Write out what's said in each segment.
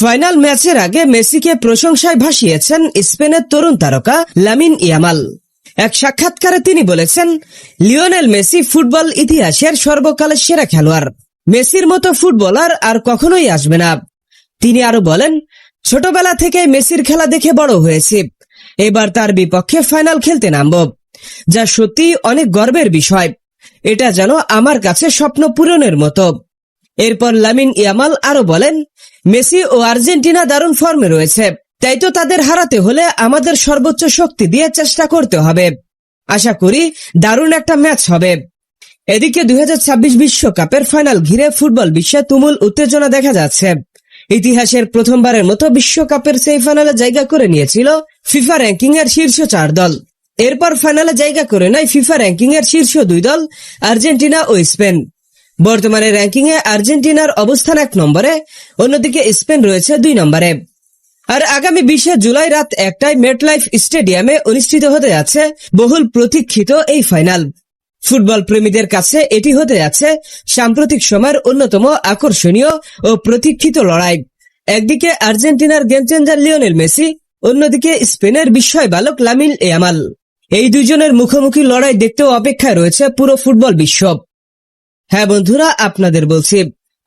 Final ম্যাচের আগে মেসিকে প্রশংসায় ভাসিয়েছেন স্পেনের তরুণ তারকা লামিন ইয়ামাল। এক সাক্ষাৎকারে তিনি বলেছেন, লিওনেল মেসি ফুটবল ইতিহাসের সর্বকালের সেরা খেলোয়াড়। মেসির মতো ফুটবলার আর কখনোই আসবে না। তিনি আরো বলেন, ছোটবেলা থেকে মেসির খেলা দেখে বড় হয়েছি। এবার তার বিপক্ষে ফাইনাল খেলতে নামব, যা সত্যি অনেক গর্বের বিষয়। এটা যেন আমার কাছে স্বপ্ন পূরণের মতো। এরপর লামিন ইয়ামাল আরো বলেন, মেসি ও আর্জেন্টিনা দারুণ ফর্মে রয়েছে, তাই তো তাদের হারাতে হলে আমাদের সর্বোচ্চ শক্তি দিয়ে চেষ্টা করতে হবে। আশা করি দারুণ একটা ম্যাচ হবে। এদিকে 2026 বিশ্বকাপের ফাইনাল ঘিরে ফুটবল বিশ্বে তুমুল উত্তেজনা দেখা যাচ্ছে। ইতিহাসের প্রথমবারের মতো বিশ্বকাপের সেমিফাইনালে জায়গা করে নিয়েছিল ফিফা র্যাঙ্কিং এর শীর্ষ 4 দল। এরপর ফাইনালে জায়গা করে নেয় ফিফা র্যাঙ্কিং এর শীর্ষ 2 দল আর্জেন্টিনা ও স্পেন। বর্তমানে র্যাঙ্কিং এ আর্জেন্টিনার অবস্থান 1 নম্বরে, অন্যদিকে স্পেন রয়েছে 2 নম্বরে। আর আগামী 20 জুলাই রাত 1টায় মেটলাইফ স্টেডিয়ামে অনুষ্ঠিত হতে যাচ্ছে বহুল প্রতীক্ষিত এই ফাইনাল। ফুটবল প্রেমীদের কাছে এটি হতে যাচ্ছে সাম্প্রতিক সময়ের অন্যতম আকর্ষণীয় ও প্রতীক্ষিত লড়াই। একদিকে আর্জেন্টিনার গেম চেঞ্জার লিওনেল মেসি, অন্যদিকে স্পেনের বিস্ময় বালক লামিন ইয়ামাল। এই দুজনের মুখোমুখি লড়াই দেখতেও অপেক্ষায় রয়েছে পুরো ফুটবল বিশ্ব। হ্যাঁ বন্ধুরা, আপনাদের বলছি,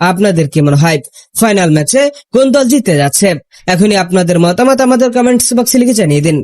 আপনাদের কি মনে হয় ফাইনাল ম্যাচে কোন দল জিতে যাচ্ছে? এখনই আপনাদের মতামত আমাদের কমেন্টস বক্সে লিখে জানিয়ে দিন।